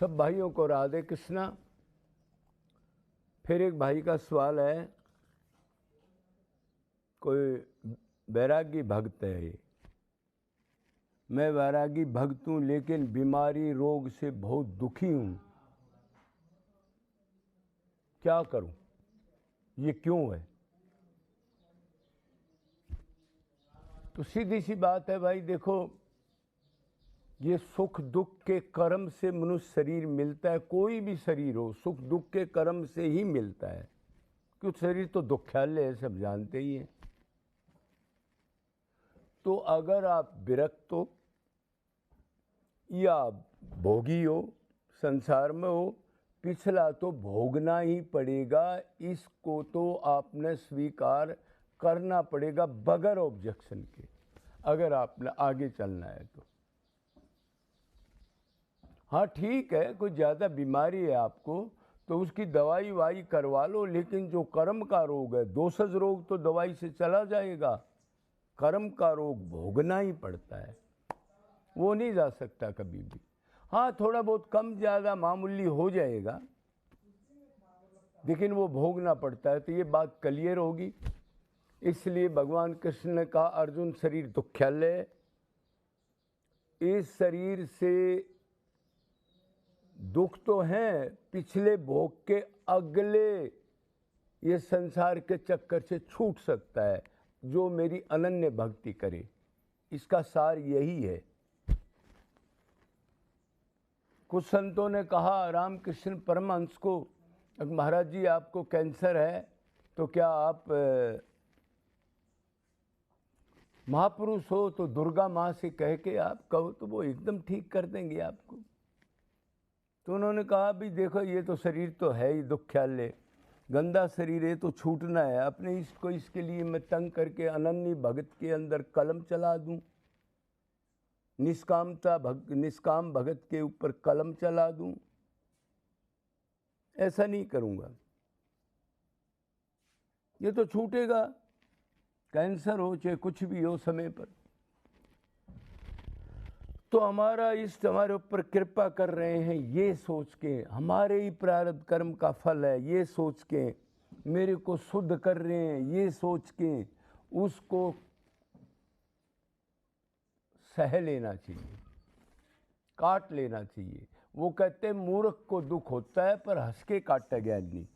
सब भाइयों को राधे कृष्णा। फिर एक भाई का सवाल है, कोई वैरागी भक्त है, मैं वैरागी भक्त हूँ लेकिन बीमारी रोग से बहुत दुखी हूँ, क्या करूँ, ये क्यों है? तो सीधी सी बात है भाई, देखो ये सुख दुख के कर्म से मनुष्य शरीर मिलता है। कोई भी शरीर हो सुख दुख के कर्म से ही मिलता है, क्योंकि शरीर तो दुख्यालय है, सब जानते ही हैं। तो अगर आप विरक्त हो या भोगी हो, संसार में हो, पिछला तो भोगना ही पड़ेगा, इसको तो आपने स्वीकार करना पड़ेगा बगैर ऑब्जेक्शन के, अगर आपने आगे चलना है तो। हाँ ठीक है, कोई ज़्यादा बीमारी है आपको तो उसकी दवाई वाई करवा लो, लेकिन जो कर्म का रोग है, दोषज रोग तो दवाई से चला जाएगा, कर्म का रोग भोगना ही पड़ता है, वो नहीं जा सकता कभी भी। हाँ थोड़ा बहुत कम ज़्यादा मामूली हो जाएगा, लेकिन वो भोगना पड़ता है। तो ये बात क्लियर होगी। इसलिए भगवान कृष्ण ने कहा, अर्जुन शरीर दुख्यालय है, इस शरीर से दुख तो हैं, पिछले भोग के अगले ये संसार के चक्कर से छूट सकता है जो मेरी अनन्य भक्ति करे। इसका सार यही है। कुछ संतों ने कहा रामकृष्ण परमहंस को, महाराज जी आपको कैंसर है तो क्या आप महापुरुष हो तो दुर्गा माँ से कह के आप कहो तो वो एकदम ठीक कर देंगे आपको। तो उन्होंने कहा भी देखो ये तो शरीर तो है ही दुख्यालय, गंदा शरीर है तो छूटना है, अपने इसको इसके लिए मैं तंग करके अनन्य भगत के अंदर कलम चला दूं, निष्काम भगत के ऊपर कलम चला दूं, ऐसा नहीं करूंगा, ये तो छूटेगा, कैंसर हो चाहे कुछ भी हो समय पर। तो हमारा इष्ट हमारे ऊपर कृपा कर रहे हैं ये सोच के, हमारे ही प्रारब्ध कर्म का फल है ये सोच के, मेरे को शुद्ध कर रहे हैं ये सोच के, उसको सह लेना चाहिए, काट लेना चाहिए। वो कहते हैं मूर्ख को दुख होता है पर हंस के काटता ज्ञानी।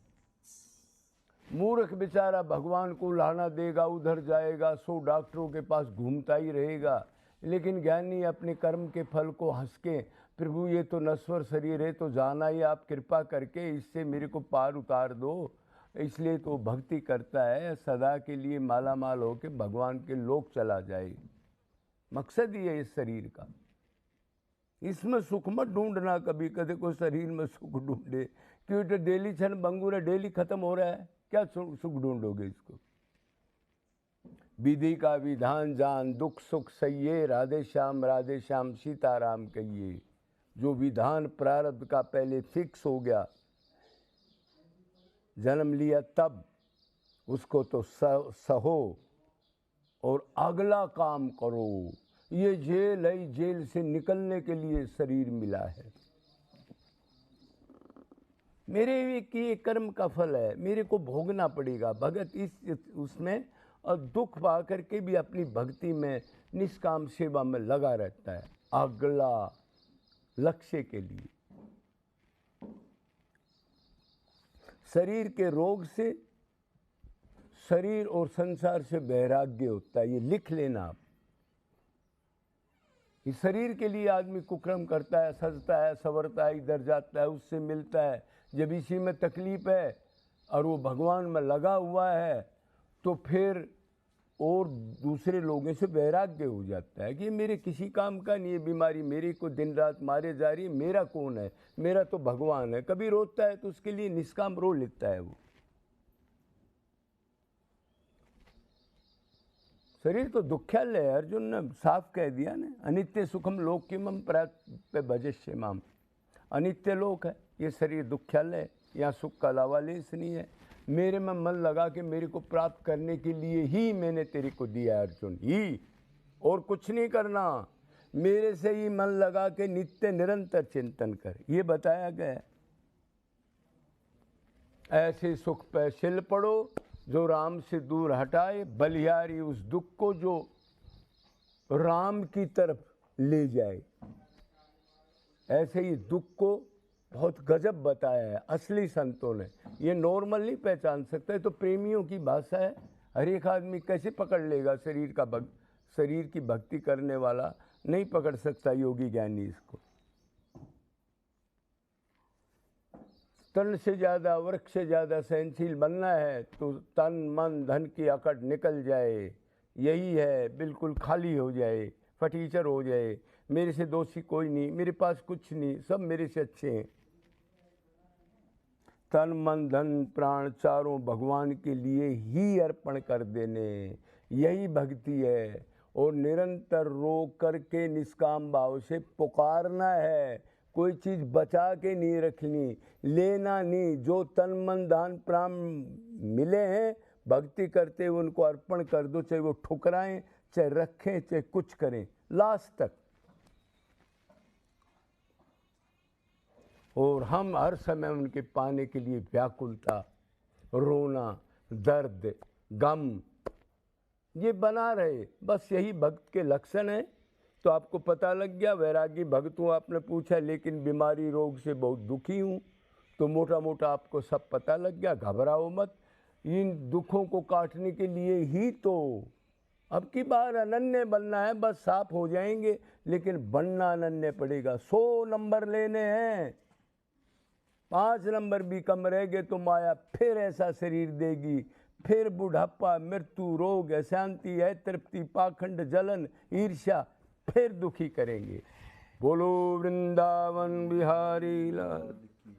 मूर्ख बेचारा भगवान को लाना देगा, उधर जाएगा, 100 डॉक्टरों के पास घूमता ही रहेगा, लेकिन ज्ञानी अपने कर्म के फल को हंस के, प्रभु ये तो नश्वर शरीर है तो जाना ही, आप कृपा करके इससे मेरे को पार उतार दो, इसलिए तो भक्ति करता है, सदा के लिए माला माल होके भगवान के लोक चला जाए। मकसद ही है इस शरीर का। इसमें सुख मत ढूंढना कभी, कदे को शरीर में सुख ढूंढे, क्योंकि डेली छन बंगूरा डेली खत्म हो रहा है, क्या सुख ढूंढोगे इसको। विधि का विधान जान, दुख सुख सहिए, राधे श्याम सीताराम कहिए। जो विधान प्रारब्ध का पहले फिक्स हो गया, जन्म लिया तब, उसको तो सहो और अगला काम करो। ये जेल है, जेल से निकलने के लिए शरीर मिला है, मेरे किए कर्म का फल है, मेरे को भोगना पड़ेगा। भगत इस उसमें और दुख पा करके भी अपनी भक्ति में निष्काम सेवा में लगा रहता है, अगला लक्ष्य के लिए। शरीर के रोग से, शरीर और संसार से वैराग्य होता है, ये लिख लेना आप। इस शरीर के लिए आदमी कुकर्म करता है, सजता है, संवरता है, इधर जाता है, उससे मिलता है, जब इसी में तकलीफ है और वो भगवान में लगा हुआ है तो फिर और दूसरे लोगों से वैराग्य हो जाता है कि ये मेरे किसी काम का नहीं है, बीमारी मेरी को दिन रात मारे जा रही है, मेरा कौन है, मेरा तो भगवान है। कभी रोता है तो उसके लिए निष्काम रो लेता है वो। शरीर तो दुख्यालय है, अर्जुन ने साफ कह दिया ना, अनित्य सुखम लोक्यमम प्राप्य भजस्य माम। अनित्य लोक है ये शरीर, दुख्यालय, यहाँ सुख का अलावा लेस नहीं है। मेरे में मन लगा कि मेरे को प्राप्त करने के लिए ही मैंने तेरे को दिया अर्जुन, ही और कुछ नहीं करना। मेरे से ही मन लगा के नित्य निरंतर चिंतन कर, ये बताया गया है। ऐसे सुख पे शिल पड़ो जो राम से दूर हटाए, बलिहारी उस दुख को जो राम की तरफ ले जाए। ऐसे ही दुख को बहुत गजब बताया है असली संतों ने, ये नॉर्मल नहीं पहचान सकता है। तो प्रेमियों की भाषा है, हर एक आदमी कैसे पकड़ लेगा? शरीर की भक्ति करने वाला नहीं पकड़ सकता, योगी ज्ञानी इसको। तन से ज़्यादा वृक्ष से ज़्यादा सहनशील बनना है तो तन मन धन की अकड़ निकल जाए, यही है, बिल्कुल खाली हो जाए, फटीचर हो जाए। मेरे से दोषी कोई नहीं, मेरे पास कुछ नहीं, सब मेरे से अच्छे हैं। तन मन धन प्राण चारों भगवान के लिए ही अर्पण कर देने, यही भक्ति है। और निरंतर रो करके निष्काम भाव से पुकारना है, कोई चीज़ बचा के नहीं रखनी, लेना नहीं। जो तन मन धन प्राण मिले हैं भक्ति करते हुए उनको अर्पण कर दो, चाहे वो ठुकराएं, चाहे रखें, चाहे कुछ करें, लास्ट तक। और हम हर समय उनके पाने के लिए व्याकुलता, रोना, दर्द, गम ये बना रहे, बस यही भक्त के लक्षण है। तो आपको पता लग गया, वैरागी भक्त हूँ आपने पूछा, लेकिन बीमारी रोग से बहुत दुखी हूँ, तो मोटा मोटा आपको सब पता लग गया। घबराओ मत, इन दुखों को काटने के लिए ही तो अब की बार अनन्य बनना है, बस साफ हो जाएंगे, लेकिन बनना अनन्य पड़ेगा। 100 नंबर लेने हैं, 5 नंबर भी कम रह गए तो माया फिर ऐसा शरीर देगी, फिर बुढ़ापा, मृत्यु, रोग, अशांति, अतृप्ति, पाखंड, जलन, ईर्ष्या फिर दुखी करेंगे। बोलो वृंदावन बिहारी लाल।